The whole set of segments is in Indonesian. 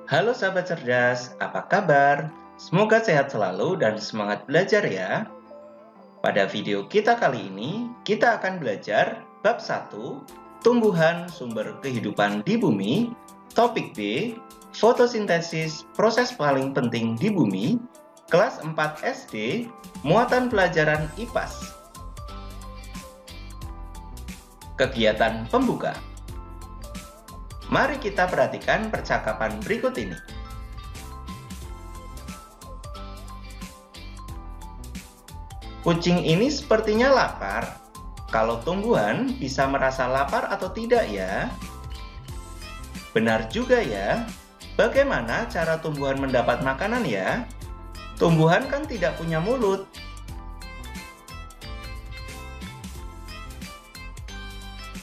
Halo sahabat cerdas, apa kabar? Semoga sehat selalu dan semangat belajar ya. Pada video kita kali ini, kita akan belajar bab 1, Tumbuhan Sumber Kehidupan di Bumi, topik B, Fotosintesis, proses paling penting di bumi, kelas 4 SD, muatan pelajaran IPAS. Kegiatan pembuka. Mari kita perhatikan percakapan berikut ini. Kucing ini sepertinya lapar. Kalau tumbuhan bisa merasa lapar atau tidak ya? Benar juga ya. Bagaimana cara tumbuhan mendapat makanan ya? Tumbuhan kan tidak punya mulut.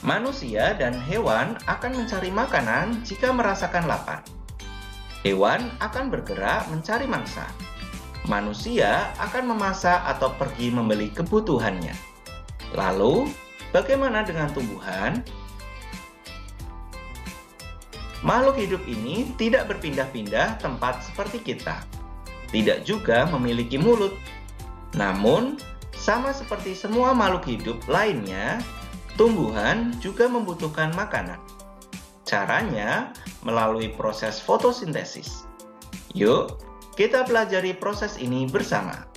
Manusia dan hewan akan mencari makanan jika merasakan lapar. Hewan akan bergerak mencari mangsa. Manusia akan memasak atau pergi membeli kebutuhannya. Lalu, bagaimana dengan tumbuhan? Makhluk hidup ini tidak berpindah-pindah tempat seperti kita. Tidak juga memiliki mulut. Namun, sama seperti semua makhluk hidup lainnya, tumbuhan juga membutuhkan makanan. Caranya melalui proses fotosintesis. Yuk, kita pelajari proses ini bersama.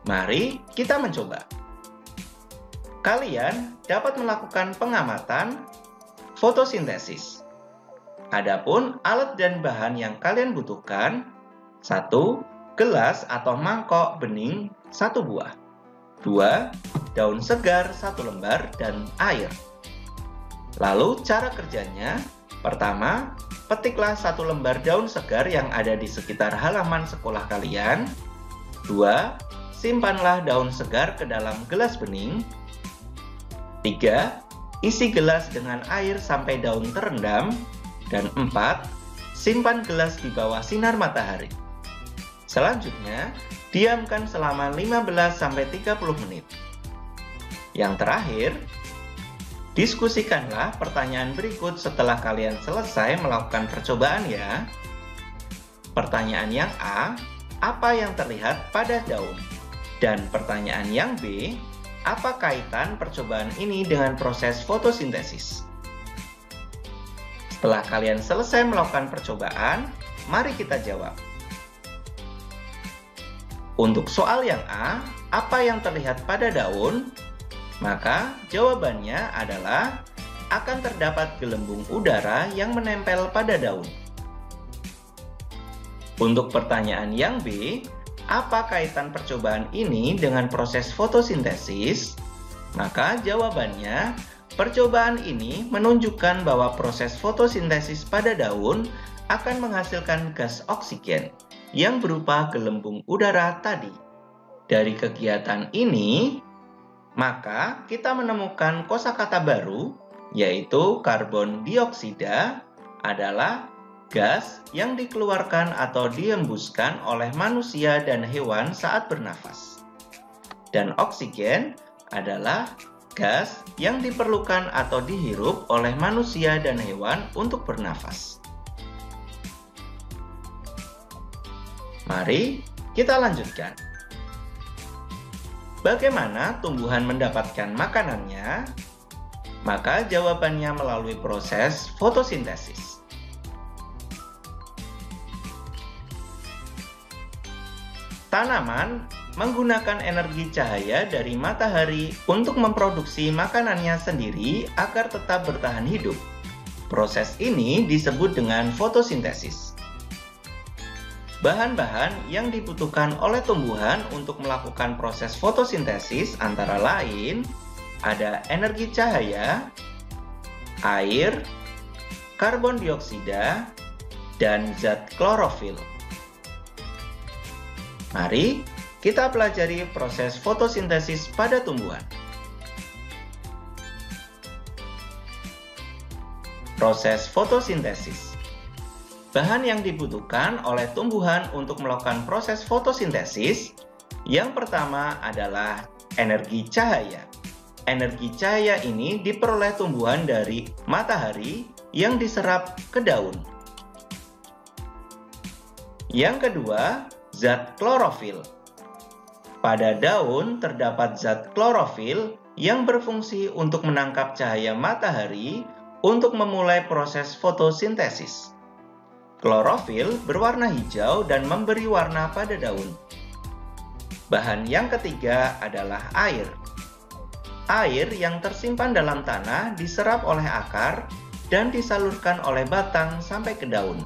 Mari kita mencoba. Kalian dapat melakukan pengamatan fotosintesis. Adapun alat dan bahan yang kalian butuhkan: 1. Gelas atau mangkok bening 1 buah. 2. Daun segar 1 lembar dan air. Lalu cara kerjanya: pertama, petiklah 1 lembar daun segar yang ada di sekitar halaman sekolah kalian. 2. Simpanlah daun segar ke dalam gelas bening. 3. Isi gelas dengan air sampai daun terendam. Dan 4. Simpan gelas di bawah sinar matahari. Selanjutnya, diamkan selama 15-30 menit. Yang terakhir, diskusikanlah pertanyaan berikut setelah kalian selesai melakukan percobaan ya. Pertanyaan yang A, apa yang terlihat pada daun? Dan pertanyaan yang B, apa kaitan percobaan ini dengan proses fotosintesis? Setelah kalian selesai melakukan percobaan, mari kita jawab. Untuk soal yang A, apa yang terlihat pada daun? Maka jawabannya adalah akan terdapat gelembung udara yang menempel pada daun. Untuk pertanyaan yang B, apa kaitan percobaan ini dengan proses fotosintesis? Maka jawabannya, percobaan ini menunjukkan bahwa proses fotosintesis pada daun akan menghasilkan gas oksigen yang berupa gelembung udara tadi. Dari kegiatan ini, maka kita menemukan kosakata baru, yaitu karbon dioksida adalah gas yang dikeluarkan atau dihembuskan oleh manusia dan hewan saat bernafas. Dan oksigen adalah gas yang diperlukan atau dihirup oleh manusia dan hewan untuk bernafas. Mari kita lanjutkan. Bagaimana tumbuhan mendapatkan makanannya? Maka jawabannya melalui proses fotosintesis. Tanaman menggunakan energi cahaya dari matahari untuk memproduksi makanannya sendiri agar tetap bertahan hidup. Proses ini disebut dengan fotosintesis. Bahan-bahan yang dibutuhkan oleh tumbuhan untuk melakukan proses fotosintesis antara lain ada energi cahaya, air, karbon dioksida, dan zat klorofil. Mari kita pelajari proses fotosintesis pada tumbuhan. Proses fotosintesis. Bahan yang dibutuhkan oleh tumbuhan untuk melakukan proses fotosintesis, yang pertama adalah energi cahaya. Energi cahaya ini diperoleh tumbuhan dari matahari yang diserap ke daun. Yang kedua, zat klorofil. Pada daun terdapat zat klorofil yang berfungsi untuk menangkap cahaya matahari untuk memulai proses fotosintesis. Klorofil berwarna hijau dan memberi warna pada daun. Bahan yang ketiga adalah air. Air yang tersimpan dalam tanah diserap oleh akar dan disalurkan oleh batang sampai ke daun.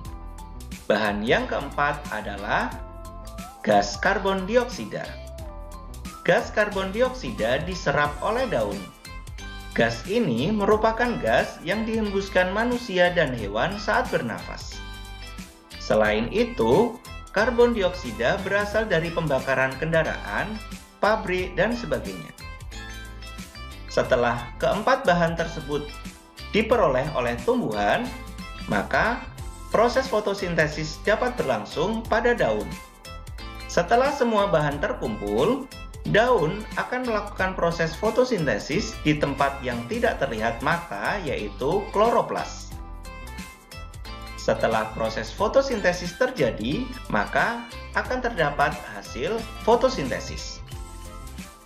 Bahan yang keempat adalah gas karbon dioksida. Gas karbon dioksida diserap oleh daun. Gas ini merupakan gas yang dihembuskan manusia dan hewan saat bernafas. Selain itu, karbon dioksida berasal dari pembakaran kendaraan, pabrik, dan sebagainya. Setelah keempat bahan tersebut diperoleh oleh tumbuhan, maka proses fotosintesis dapat berlangsung pada daun. Setelah semua bahan terkumpul, daun akan melakukan proses fotosintesis di tempat yang tidak terlihat mata, yaitu kloroplas. Setelah proses fotosintesis terjadi, maka akan terdapat hasil fotosintesis.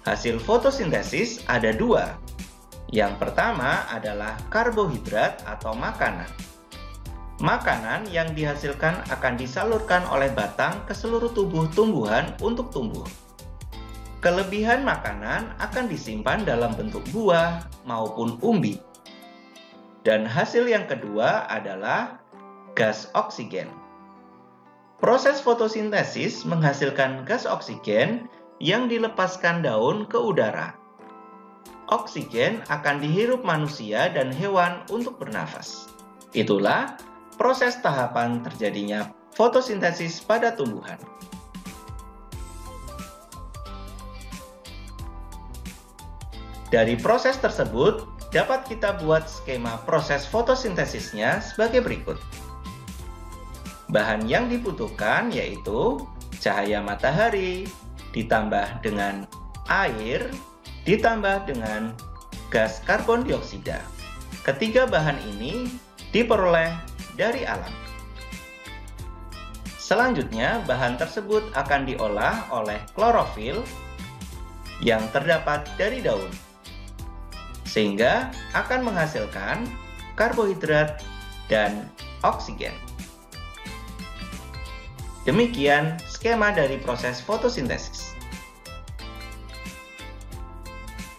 Hasil fotosintesis ada dua. Yang pertama adalah karbohidrat atau makanan. Makanan yang dihasilkan akan disalurkan oleh batang ke seluruh tubuh tumbuhan untuk tumbuh. Kelebihan makanan akan disimpan dalam bentuk buah maupun umbi. Dan hasil yang kedua adalah gas oksigen. Proses fotosintesis menghasilkan gas oksigen yang dilepaskan daun ke udara. Oksigen akan dihirup manusia dan hewan untuk bernafas. Itulah proses tahapan terjadinya fotosintesis pada tumbuhan. Dari proses tersebut, dapat kita buat skema proses fotosintesisnya sebagai berikut. Bahan yang dibutuhkan yaitu cahaya matahari, ditambah dengan air, ditambah dengan gas karbon dioksida. Ketiga bahan ini diperoleh dari alam. Selanjutnya, bahan tersebut akan diolah oleh klorofil yang terdapat dari daun, sehingga akan menghasilkan karbohidrat dan oksigen. Demikian skema dari proses fotosintesis.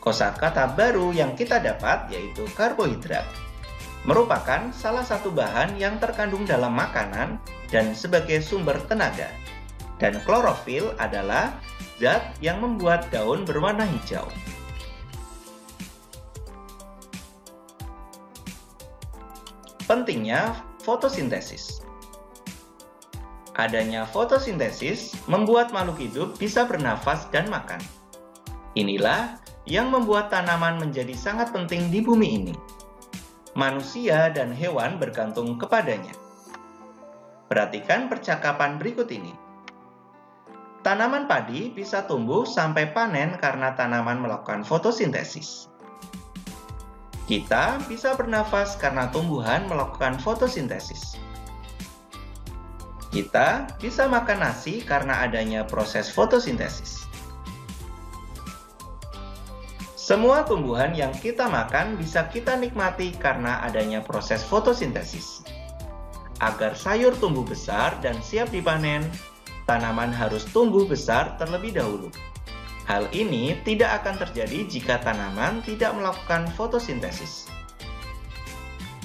Kosakata baru yang kita dapat yaitu karbohidrat, merupakan salah satu bahan yang terkandung dalam makanan dan sebagai sumber tenaga. Dan klorofil adalah zat yang membuat daun berwarna hijau. Pentingnya fotosintesis. Adanya fotosintesis membuat makhluk hidup bisa bernafas dan makan. Inilah yang membuat tanaman menjadi sangat penting di bumi ini. Manusia dan hewan bergantung kepadanya. Perhatikan percakapan berikut ini. Tanaman padi bisa tumbuh sampai panen karena tanaman melakukan fotosintesis. Kita bisa bernafas karena tumbuhan melakukan fotosintesis. Kita bisa makan nasi karena adanya proses fotosintesis. Semua tumbuhan yang kita makan bisa kita nikmati karena adanya proses fotosintesis. Agar sayur tumbuh besar dan siap dipanen, tanaman harus tumbuh besar terlebih dahulu. Hal ini tidak akan terjadi jika tanaman tidak melakukan fotosintesis.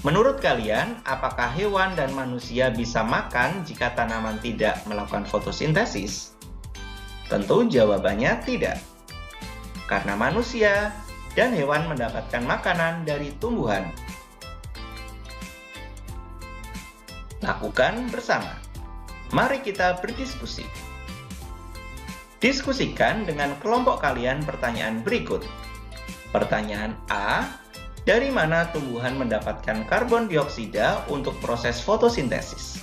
Menurut kalian, apakah hewan dan manusia bisa makan jika tanaman tidak melakukan fotosintesis? Tentu jawabannya tidak. Karena manusia dan hewan mendapatkan makanan dari tumbuhan. Lakukan bersama. Mari kita berdiskusi. Diskusikan dengan kelompok kalian pertanyaan berikut. Pertanyaan A, dari mana tumbuhan mendapatkan karbon dioksida untuk proses fotosintesis?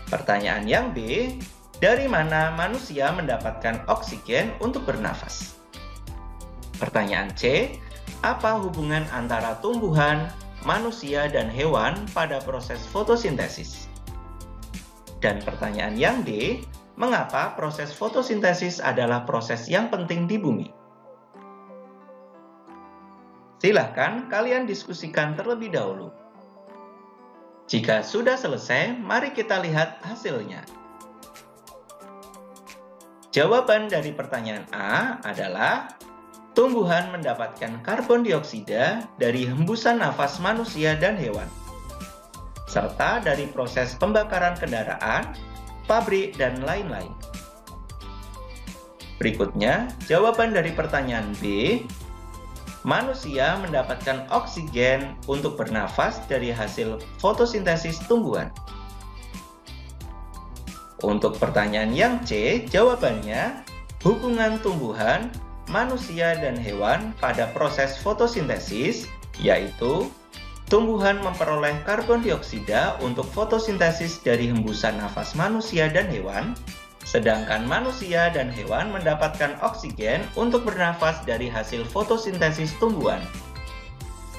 Pertanyaan yang B, dari mana manusia mendapatkan oksigen untuk bernafas? Pertanyaan C, apa hubungan antara tumbuhan, manusia, dan hewan pada proses fotosintesis? Dan pertanyaan yang D, mengapa proses fotosintesis adalah proses yang penting di bumi? Silahkan kalian diskusikan terlebih dahulu. Jika sudah selesai, mari kita lihat hasilnya. Jawaban dari pertanyaan A adalah tumbuhan mendapatkan karbon dioksida dari hembusan nafas manusia dan hewan, serta dari proses pembakaran kendaraan, pabrik, dan lain-lain. Berikutnya, jawaban dari pertanyaan B, manusia mendapatkan oksigen untuk bernafas dari hasil fotosintesis tumbuhan. Untuk pertanyaan yang C, jawabannya hubungan tumbuhan, manusia, dan hewan pada proses fotosintesis, yaitu tumbuhan memperoleh karbon dioksida untuk fotosintesis dari hembusan nafas manusia dan hewan, sedangkan manusia dan hewan mendapatkan oksigen untuk bernafas dari hasil fotosintesis tumbuhan.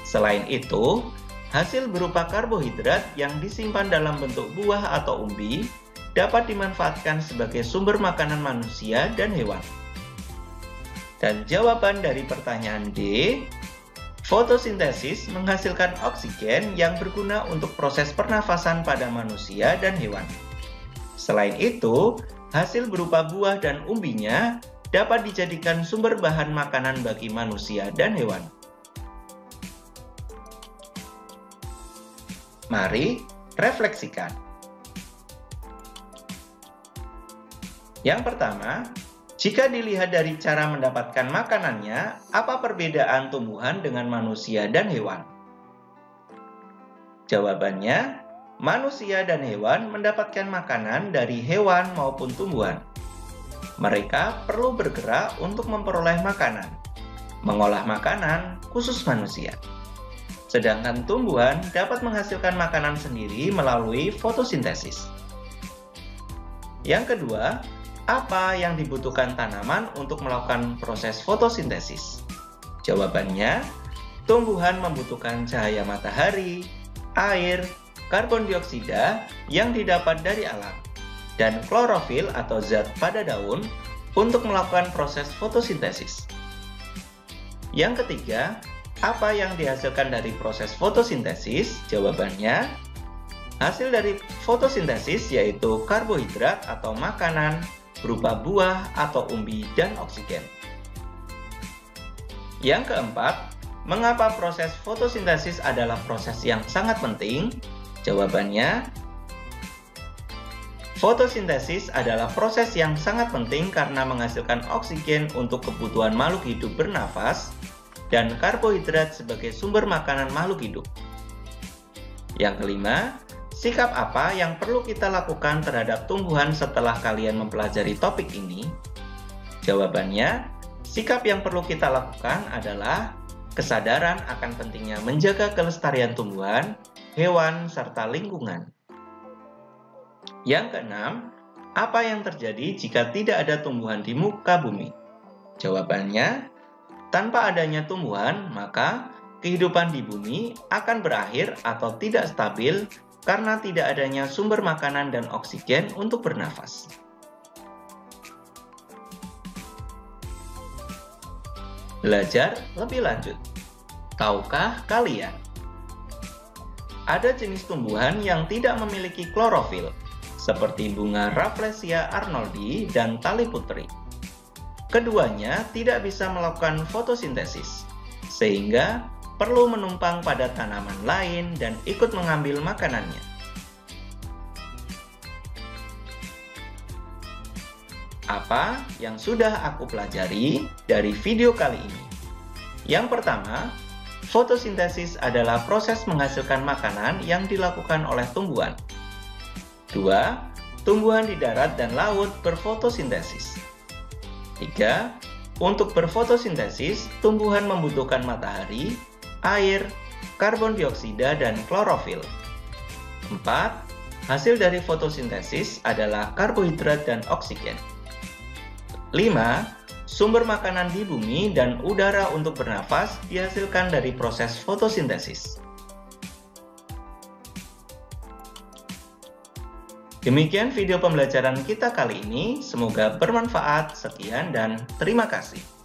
Selain itu, hasil berupa karbohidrat yang disimpan dalam bentuk buah atau umbi dapat dimanfaatkan sebagai sumber makanan manusia dan hewan. Dan jawaban dari pertanyaan D, fotosintesis menghasilkan oksigen yang berguna untuk proses pernafasan pada manusia dan hewan. Selain itu, hasil berupa buah dan umbinya dapat dijadikan sumber bahan makanan bagi manusia dan hewan. Mari refleksikan. Yang pertama, jika dilihat dari cara mendapatkan makanannya, apa perbedaan tumbuhan dengan manusia dan hewan? Jawabannya, manusia dan hewan mendapatkan makanan dari hewan maupun tumbuhan. Mereka perlu bergerak untuk memperoleh makanan, mengolah makanan khusus manusia. Sedangkan tumbuhan dapat menghasilkan makanan sendiri melalui fotosintesis. Yang kedua, apa yang dibutuhkan tanaman untuk melakukan proses fotosintesis? Jawabannya, tumbuhan membutuhkan cahaya matahari, air, karbon dioksida yang didapat dari alam, dan klorofil atau zat pada daun untuk melakukan proses fotosintesis. Yang ketiga, apa yang dihasilkan dari proses fotosintesis? Jawabannya, hasil dari fotosintesis yaitu karbohidrat atau makanan berupa buah atau umbi dan oksigen. Yang keempat, mengapa proses fotosintesis adalah proses yang sangat penting? Jawabannya, fotosintesis adalah proses yang sangat penting karena menghasilkan oksigen untuk kebutuhan makhluk hidup bernafas dan karbohidrat sebagai sumber makanan makhluk hidup. Yang kelima, sikap apa yang perlu kita lakukan terhadap tumbuhan setelah kalian mempelajari topik ini? Jawabannya, sikap yang perlu kita lakukan adalah kesadaran akan pentingnya menjaga kelestarian tumbuhan, hewan, serta lingkungan. Yang keenam, apa yang terjadi jika tidak ada tumbuhan di muka bumi? Jawabannya, tanpa adanya tumbuhan, maka kehidupan di bumi akan berakhir atau tidak stabil karena tidak adanya sumber makanan dan oksigen untuk bernafas. Belajar lebih lanjut. Tahukah kalian? Ada jenis tumbuhan yang tidak memiliki klorofil, seperti bunga Rafflesia arnoldi dan tali putri. Keduanya tidak bisa melakukan fotosintesis, sehingga perlu menumpang pada tanaman lain dan ikut mengambil makanannya. Apa yang sudah aku pelajari dari video kali ini? Yang pertama, fotosintesis adalah proses menghasilkan makanan yang dilakukan oleh tumbuhan. 2. Tumbuhan di darat dan laut berfotosintesis. 3. Untuk berfotosintesis, tumbuhan membutuhkan matahari, air, karbon dioksida, dan klorofil. 4. Hasil dari fotosintesis adalah karbohidrat dan oksigen. 5. Sumber makanan di bumi dan udara untuk bernafas dihasilkan dari proses fotosintesis. Demikian video pembelajaran kita kali ini, semoga bermanfaat. Sekian dan terima kasih.